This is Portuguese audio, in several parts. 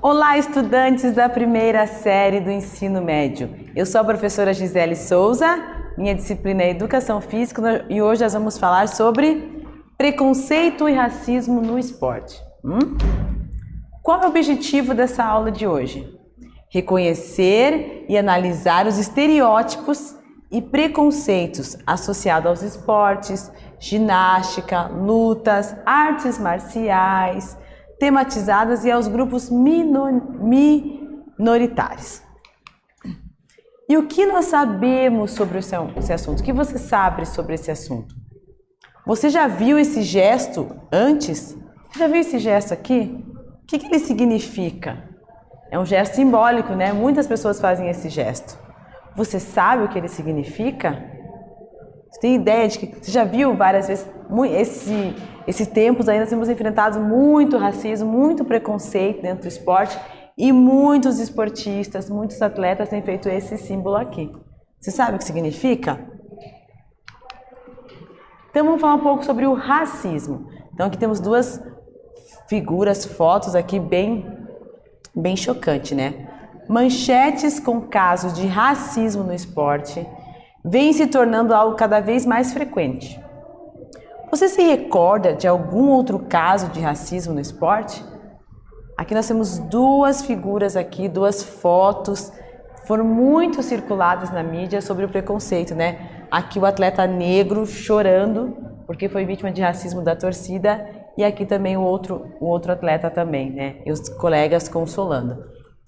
Olá, estudantes da primeira série do ensino médio. Eu sou a professora Gisele Souza, minha disciplina é Educação Física e hoje nós vamos falar sobre preconceito e racismo no esporte. Qual é o objetivo dessa aula de hoje? Reconhecer e analisar os estereótipos e preconceitos associados aos esportes, ginástica, lutas, artes marciais, tematizadas e aos grupos minoritários. E o que nós sabemos sobre esse assunto? O que você sabe sobre esse assunto? Você já viu esse gesto antes? Você já viu esse gesto aqui? O que ele significa? É um gesto simbólico, né? Muitas pessoas fazem esse gesto. Você sabe o que ele significa? Você tem ideia de que você já viu várias vezes esses tempos aí nós temos enfrentado muito racismo, muito preconceito dentro do esporte e muitos esportistas, muitos atletas têm feito esse símbolo aqui. Você sabe o que significa? Então vamos falar um pouco sobre o racismo. Então aqui temos duas figuras, fotos aqui bem chocante, né? Manchetes com casos de racismo no esporte vem se tornando algo cada vez mais frequente. Você se recorda de algum outro caso de racismo no esporte? Aqui nós temos duas figuras aqui, duas fotos, foram muito circuladas na mídia sobre o preconceito, né? Aqui o atleta negro chorando porque foi vítima de racismo da torcida e aqui também o outro atleta também, né? E os colegas consolando.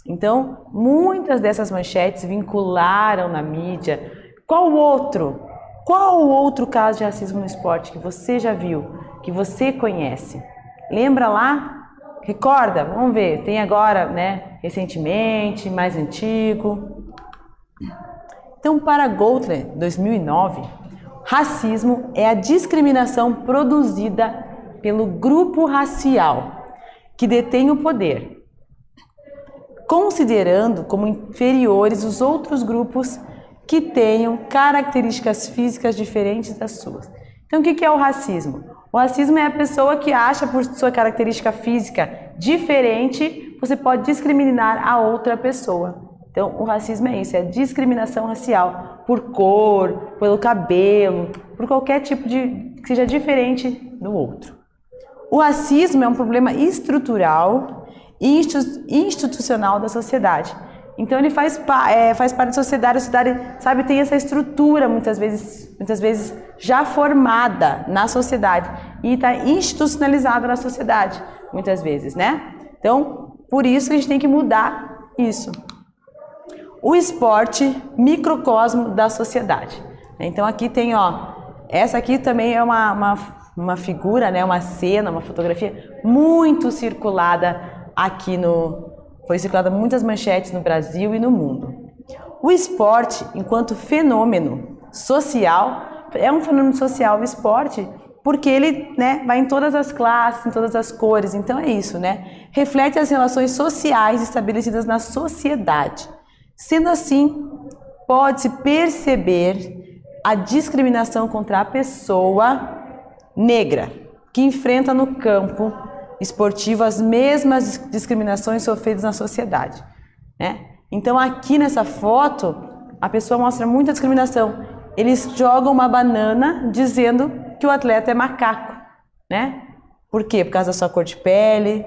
Então, muitas dessas manchetes vincularam na mídia. Qual o outro caso de racismo no esporte que você já viu, que você conhece? Lembra lá? Recorda? Vamos ver. Tem agora, né? Recentemente, mais antigo. Então, para Gottlieb, 2009, racismo é a discriminação produzida pelo grupo racial que detém o poder, considerando como inferiores os outros grupos que tenham características físicas diferentes das suas. Então, o que é o racismo? O racismo é a pessoa que acha por sua característica física diferente, você pode discriminar a outra pessoa. Então, o racismo é isso, é a discriminação racial por cor, pelo cabelo, por qualquer tipo que seja diferente do outro. O racismo é um problema estrutural e institucional da sociedade. Então ele faz parte da sociedade, a sociedade, sabe, tem essa estrutura muitas vezes já formada na sociedade e está institucionalizada na sociedade, muitas vezes, né? Então, por isso que a gente tem que mudar isso. O esporte, microcosmo da sociedade. Então aqui tem, essa aqui também é uma figura, né, uma cena, uma fotografia muito circulada aqui foi circulada muitas manchetes no Brasil e no mundo. O esporte, enquanto fenômeno social, é um fenômeno social o esporte, porque ele, né, vai em todas as classes, em todas as cores, então é isso, né? Reflete as relações sociais estabelecidas na sociedade. Sendo assim, pode-se perceber a discriminação contra a pessoa negra, que enfrenta no campo esportivo as mesmas discriminações sofridas na sociedade, né? Então aqui nessa foto a pessoa mostra muita discriminação. Eles jogam uma banana dizendo que o atleta é macaco, né? Por quê? Por causa da sua cor de pele,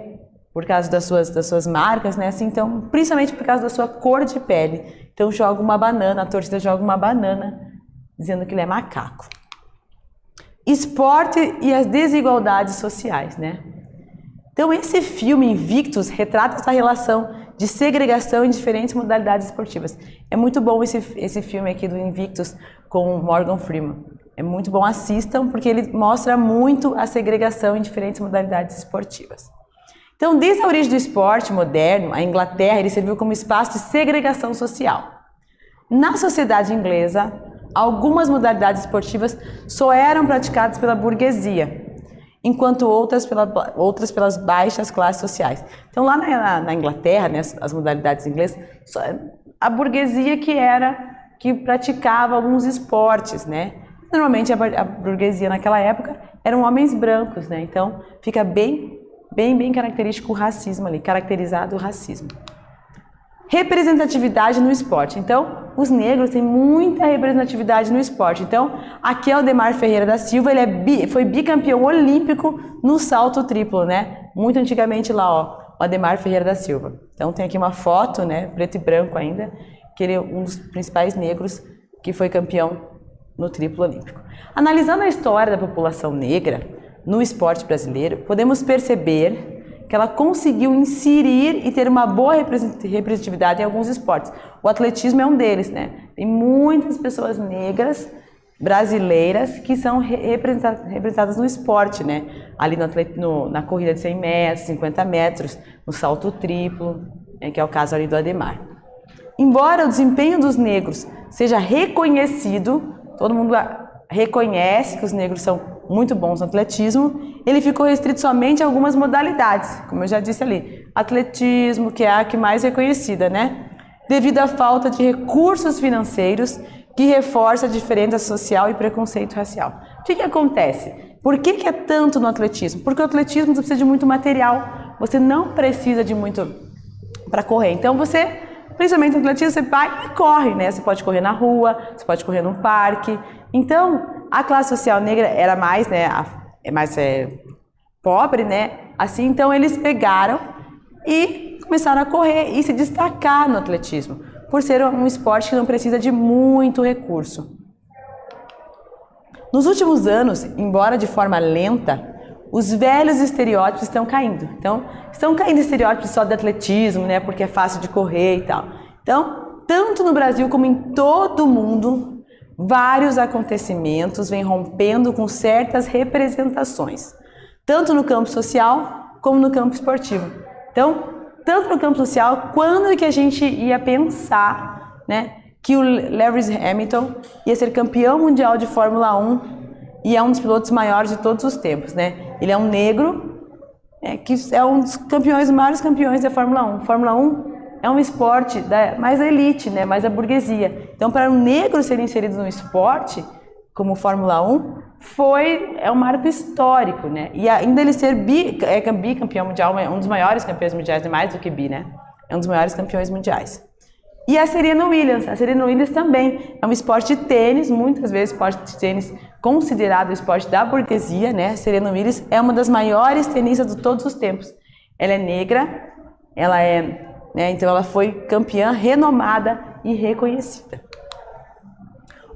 por causa das suas marcas, né? Assim, então, principalmente por causa da sua cor de pele. Então joga uma banana, a torcida joga uma banana dizendo que ele é macaco. Esporte e as desigualdades sociais, né? Então esse filme, Invictus, retrata essa relação de segregação em diferentes modalidades esportivas. É muito bom esse filme aqui do Invictus com o Morgan Freeman. É muito bom, assistam, porque ele mostra muito a segregação em diferentes modalidades esportivas. Então, desde a origem do esporte moderno, a Inglaterra, ele serviu como espaço de segregação social. Na sociedade inglesa, algumas modalidades esportivas só eram praticadas pela burguesia, enquanto outras pelas baixas classes sociais. Então lá na Inglaterra, né, as modalidades inglesas, a burguesia que praticava alguns esportes, né? Normalmente a burguesia naquela época eram homens brancos, né? Então fica bem bem característico o racismo ali, caracterizado o racismo. Representatividade no esporte. Então, os negros têm muita representatividade no esporte. Então, aqui é o Ademar Ferreira da Silva, ele foi bicampeão olímpico no salto triplo, né? Muito antigamente lá, ó, o Ademar Ferreira da Silva. Então, tem aqui uma foto, né, preto e branco ainda, que ele é um dos principais negros que foi campeão no triplo olímpico. Analisando a história da população negra no esporte brasileiro, podemos perceber que ela conseguiu inserir e ter uma boa representatividade em alguns esportes. O atletismo é um deles, né? Tem muitas pessoas negras brasileiras que são representadas no esporte, né? Ali na corrida de 100 metros, 50 metros, no salto triplo, que é o caso ali do Ademar. Embora o desempenho dos negros seja reconhecido, todo mundo reconhece que os negros são muito bons no atletismo, ele ficou restrito somente a algumas modalidades, como eu já disse ali, atletismo, que é a que mais é conhecida, né? Devido à falta de recursos financeiros que reforça a diferença social e preconceito racial. O que acontece? Por que é tanto no atletismo? Porque o atletismo você precisa de muito material, você não precisa de muito para correr. Então você, principalmente no atletismo, você vai e corre, né? Você pode correr na rua, você pode correr num parque. Então, a classe social negra era mais, né, pobre, né? Assim, então eles pegaram e começaram a correr e se destacar no atletismo, por ser um esporte que não precisa de muito recurso. Nos últimos anos, embora de forma lenta, os velhos estereótipos estão caindo. Então, estão caindo estereótipos só de atletismo, né, porque é fácil de correr e tal. Então, tanto no Brasil como em todo o mundo, vários acontecimentos vêm rompendo com certas representações, tanto no campo social como no campo esportivo. Então, tanto no campo social, quando que a gente ia pensar, né, que o Lewis Hamilton ia ser campeão mundial de Fórmula 1 e é um dos pilotos maiores de todos os tempos, né? Ele é um negro, que é um dos campeões, maiores campeões da Fórmula 1. Fórmula 1 é um esporte mais da elite, né? Mais da burguesia. Então, para um negro ser inserido no esporte, como Fórmula 1, é um marco histórico, né? E ainda ele ser bicampeão mundial, é um dos maiores campeões mundiais, mais do que bi, né? É um dos maiores campeões mundiais. E a Serena Williams também é um esporte de tênis, muitas vezes esporte de tênis considerado o esporte da burguesia, né? A Serena Williams é uma das maiores tenistas de todos os tempos. Ela é negra, então ela foi campeã renomada e reconhecida.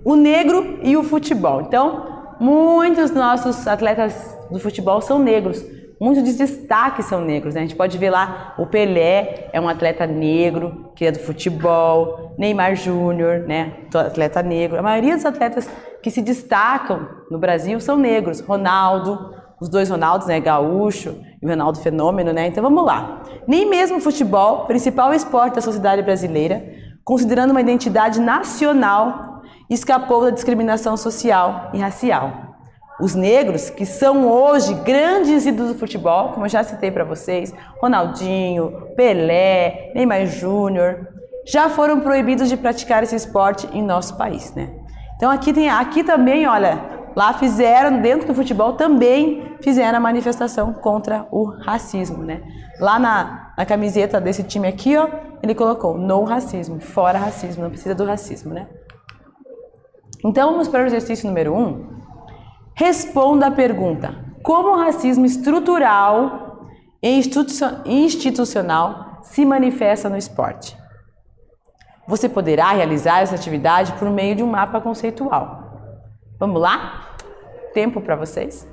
O negro e o futebol. Então, muitos dos nossos atletas do futebol são negros. Muitos de destaque são negros, né? A gente pode ver lá o Pelé é um atleta negro, que é do futebol, Neymar Júnior, né? Atleta negro. A maioria dos atletas que se destacam no Brasil são negros. Ronaldo, os dois Ronaldos, né? Gaúcho e o Ronaldo Fenômeno, né? Então vamos lá. Nem mesmo o futebol, principal esporte da sociedade brasileira, considerando uma identidade nacional, escapou da discriminação social e racial. Os negros, que são hoje grandes ídolos do futebol, como eu já citei para vocês, Ronaldinho, Pelé, Neymar Júnior, já foram proibidos de praticar esse esporte em nosso país, né? Então aqui também, olha, lá dentro do futebol também fizeram a manifestação contra o racismo, né? Lá na camiseta desse time aqui, ó, ele colocou no racismo, fora racismo, não precisa do racismo, né? Então vamos para o exercício número 1. Responda a pergunta: como o racismo estrutural e institucional se manifesta no esporte? Você poderá realizar essa atividade por meio de um mapa conceitual. Vamos lá? Tempo para vocês.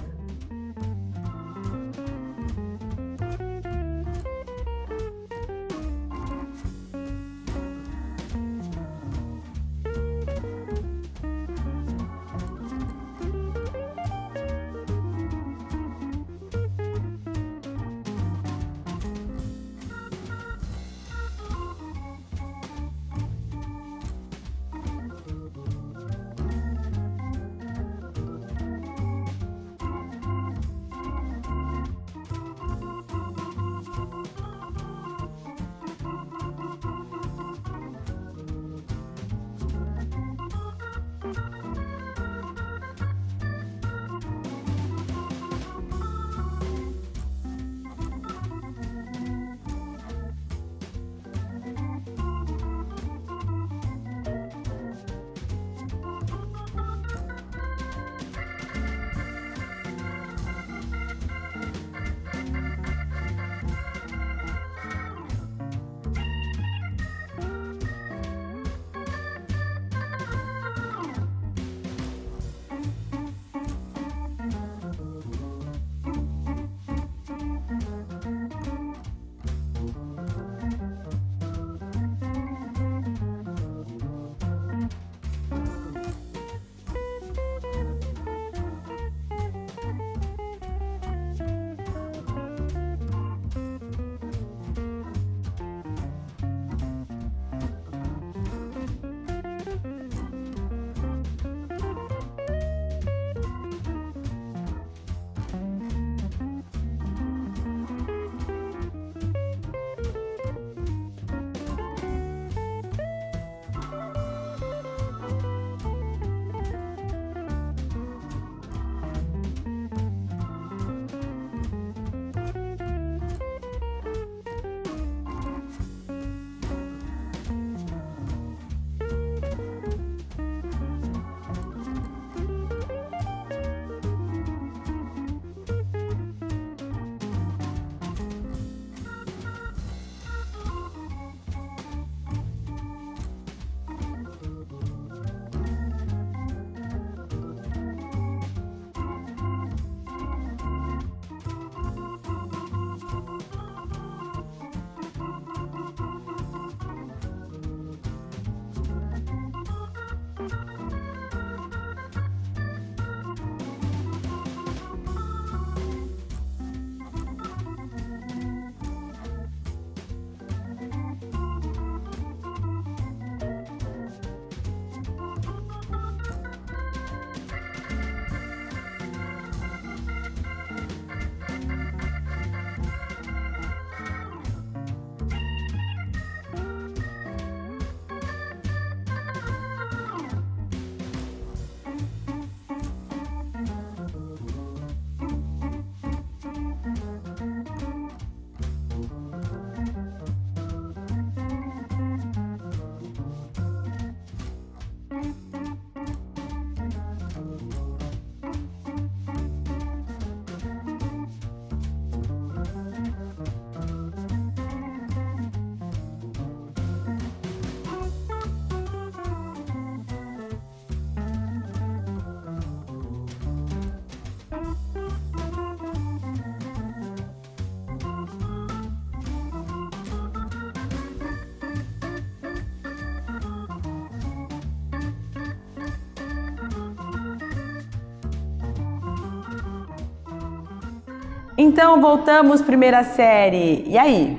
Então, voltamos, primeira série. E aí?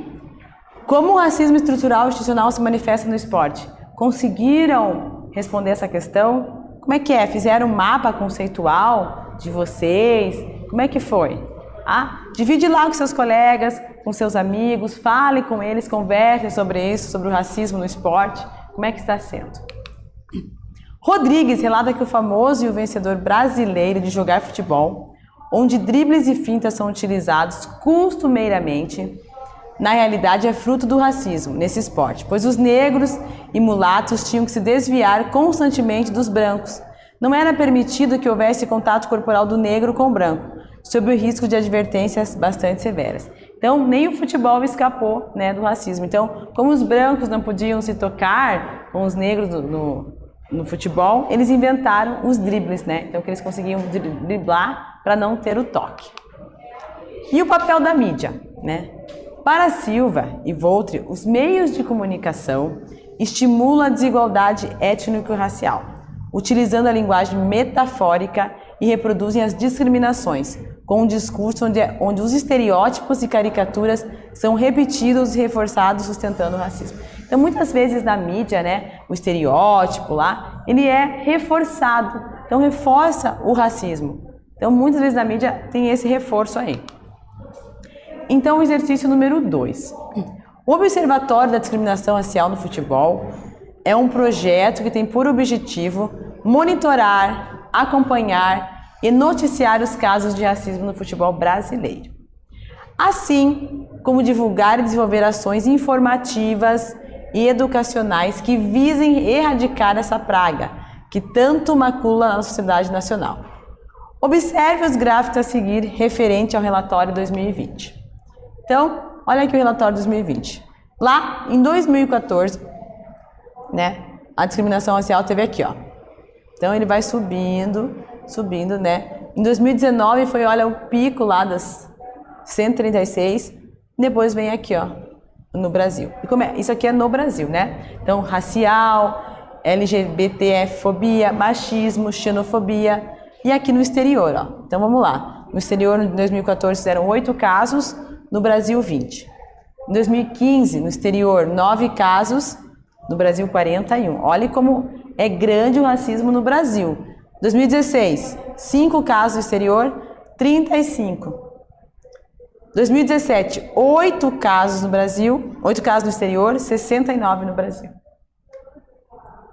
Como o racismo estrutural e institucional se manifesta no esporte? Conseguiram responder essa questão? Como é que é? Fizeram um mapa conceitual de vocês? Como é que foi? Divide lá com seus colegas, com seus amigos, fale com eles, conversem sobre isso, sobre o racismo no esporte. Como é que está sendo? Rodrigues relata que o famoso e o vencedor brasileiro de jogar futebol, onde dribles e fintas são utilizados costumeiramente, na realidade é fruto do racismo nesse esporte, pois os negros e mulatos tinham que se desviar constantemente dos brancos. Não era permitido que houvesse contato corporal do negro com o branco, sob o risco de advertências bastante severas. Então, nem o futebol escapou, né, do racismo. Então, como os brancos não podiam se tocar com os negros no futebol, eles inventaram os dribles, né? Então, que eles conseguiam driblar para não ter o toque. E o papel da mídia, né? Para Silva e Voltri, os meios de comunicação estimulam a desigualdade étnico-racial, utilizando a linguagem metafórica e reproduzem as discriminações, com um discurso onde os estereótipos e caricaturas são repetidos e reforçados, sustentando o racismo. Então, muitas vezes na mídia, né, o estereótipo lá, ele é reforçado, então reforça o racismo. Então, muitas vezes na mídia tem esse reforço aí. Então, o exercício número 2. O Observatório da Discriminação Racial no Futebol é um projeto que tem por objetivo monitorar, acompanhar e noticiar os casos de racismo no futebol brasileiro, assim como divulgar e desenvolver ações informativas e educacionais que visem erradicar essa praga que tanto macula na sociedade nacional. Observe os gráficos a seguir referente ao relatório 2020. Então, olha aqui o relatório 2020. Lá, em 2014, né, a discriminação racial teve aqui, ó. Então, ele vai subindo, né? Em 2019 foi, olha, o pico lá das 136, depois vem aqui, ó, no Brasil. E como é? Isso aqui é no Brasil, né? Então, racial, LGBTfobia, machismo, xenofobia, e aqui no exterior, ó. Então, vamos lá. No exterior, em 2014, fizeram 8 casos, no Brasil, 20. Em 2015, no exterior, 9 casos, no Brasil, 41. Olha como é grande o racismo no Brasil. 2016, 5 casos no exterior, 35. 2017, 8 casos no Brasil, 8 casos no exterior, 69 no Brasil.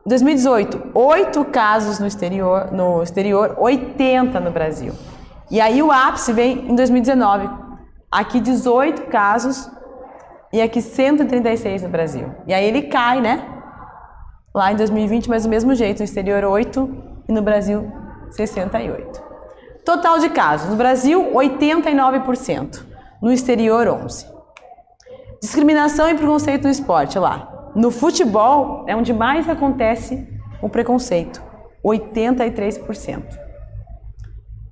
2018, 8 casos no exterior, 80 no Brasil. E aí o ápice vem em 2019. Aqui 18 casos e aqui 136 no Brasil. E aí ele cai, né? Lá em 2020, mas do mesmo jeito, no exterior 8 e no Brasil 68. Total de casos, no Brasil 89%, no exterior 11%. Discriminação e preconceito no esporte, lá. No futebol é onde mais acontece o preconceito, 83%.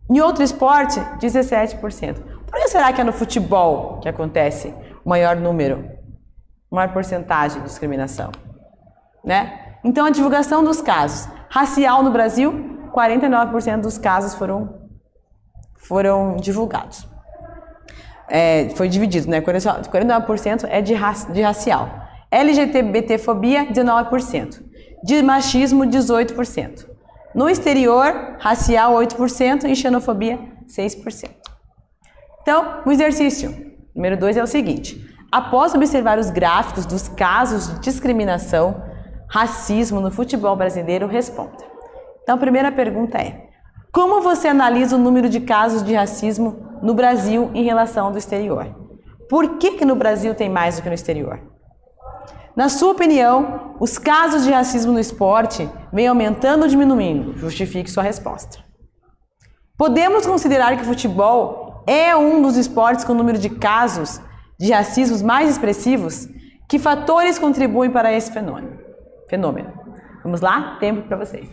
Em outro esporte, 17%. Por que será que é no futebol que acontece o maior número, maior porcentagem de discriminação? Né? Então, a divulgação dos casos. Racial no Brasil, 49% dos casos foram divulgados. Foi dividido, né? 49% é de racial. LGBTfobia, 19%. De machismo, 18%. No exterior, racial, 8% e xenofobia, 6%. Então, o exercício número 2 é o seguinte. Após observar os gráficos dos casos de discriminação, racismo no futebol brasileiro, responda. Então, a primeira pergunta é: como você analisa o número de casos de racismo no Brasil em relação ao do exterior? Por que no Brasil tem mais do que no exterior? Na sua opinião, os casos de racismo no esporte vêm aumentando ou diminuindo? Justifique sua resposta. Podemos considerar que o futebol é um dos esportes com o número de casos de racismo mais expressivos? Que fatores contribuem para esse fenômeno? Vamos lá? Tempo para vocês.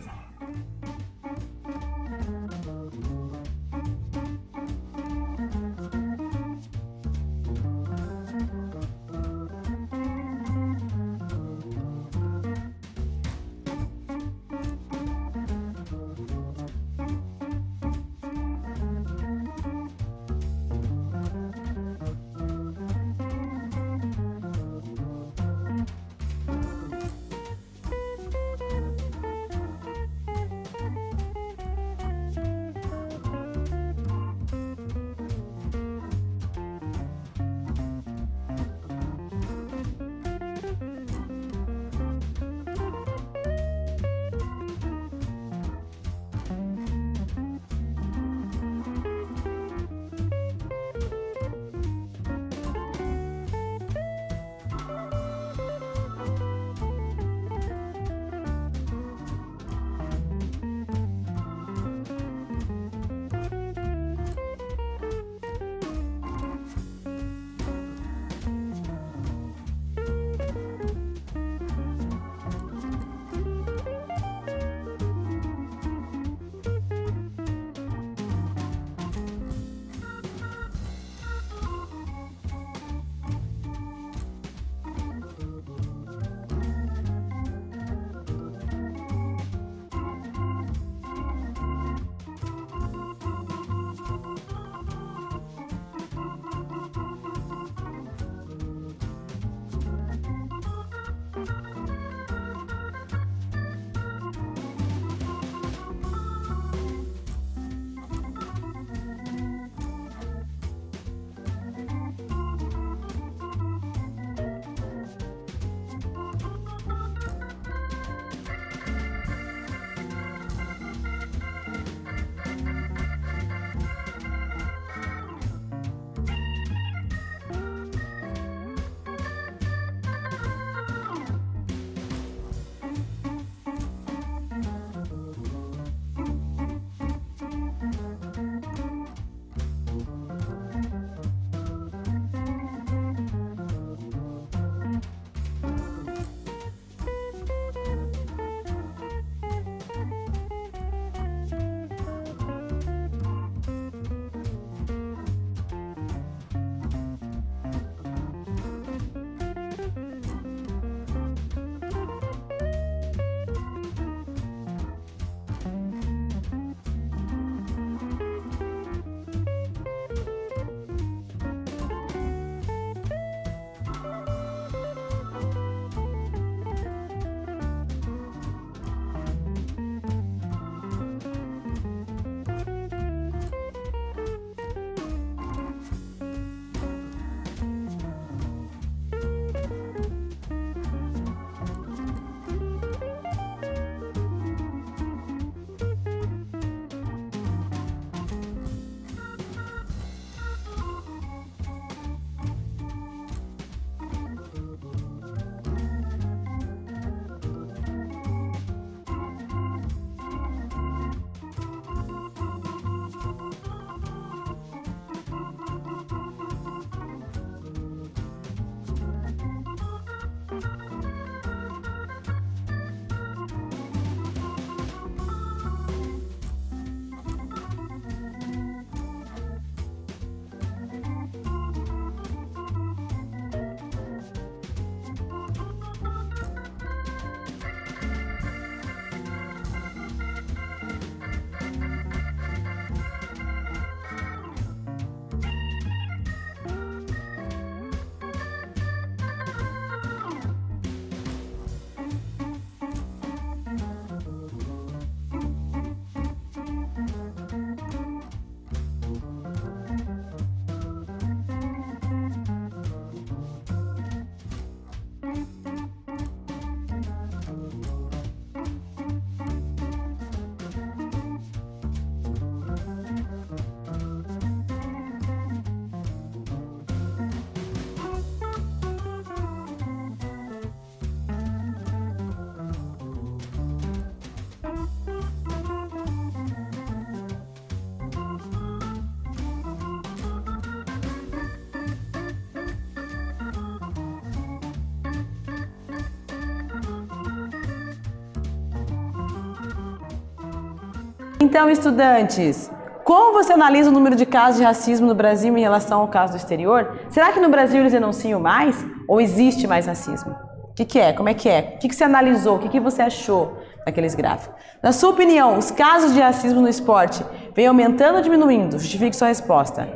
Então, estudantes, como você analisa o número de casos de racismo no Brasil em relação ao caso do exterior? Será que no Brasil eles denunciam mais? Ou existe mais racismo? O que é? Como é que é? O que você analisou? O que você achou daqueles gráficos? Na sua opinião, os casos de racismo no esporte vêm aumentando ou diminuindo? Justifique sua resposta.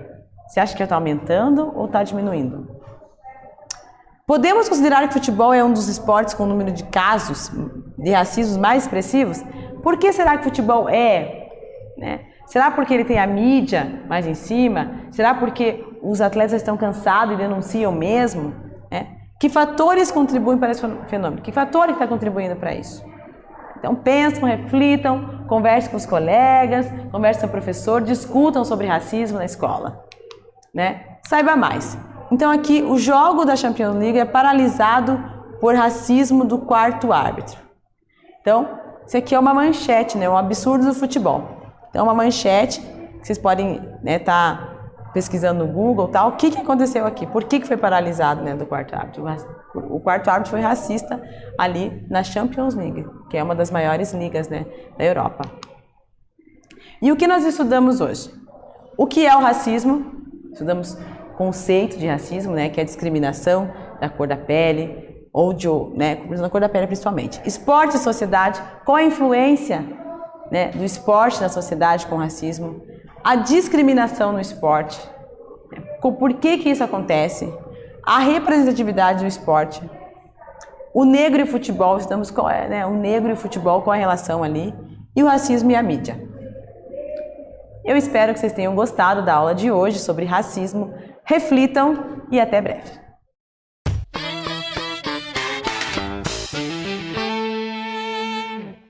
Você acha que está aumentando ou está diminuindo? Podemos considerar que o futebol é um dos esportes com o número de casos de racismo mais expressivos? Por que será que o futebol é? Né? Será porque ele tem a mídia mais em cima? Será porque os atletas estão cansados e denunciam mesmo? Que fatores contribuem para esse fenômeno? Que fator está contribuindo para isso? Então pensam, reflitam, conversem com os colegas, conversem com o professor, discutam sobre racismo na escola. Saiba mais. Então aqui o jogo da Champions League é paralisado por racismo do quarto árbitro. Então, isso aqui é uma manchete, um absurdo do futebol. Então, uma manchete, vocês podem estar pesquisando no Google, tal. O que aconteceu aqui? Por que foi paralisado do quarto árbitro? O quarto árbitro foi racista ali na Champions League, que é uma das maiores ligas da Europa. E o que nós estudamos hoje? O que é o racismo? Estudamos o conceito de racismo, que é a discriminação da cor da pele, ou da cor da pele principalmente. Esporte e sociedade, qual a influência do esporte na sociedade com o racismo? A discriminação no esporte, por que isso acontece? A representatividade do esporte, o negro e o futebol, estamos com o negro e o futebol, qual a relação ali? E o racismo e a mídia. Eu espero que vocês tenham gostado da aula de hoje sobre racismo. Reflitam e até breve.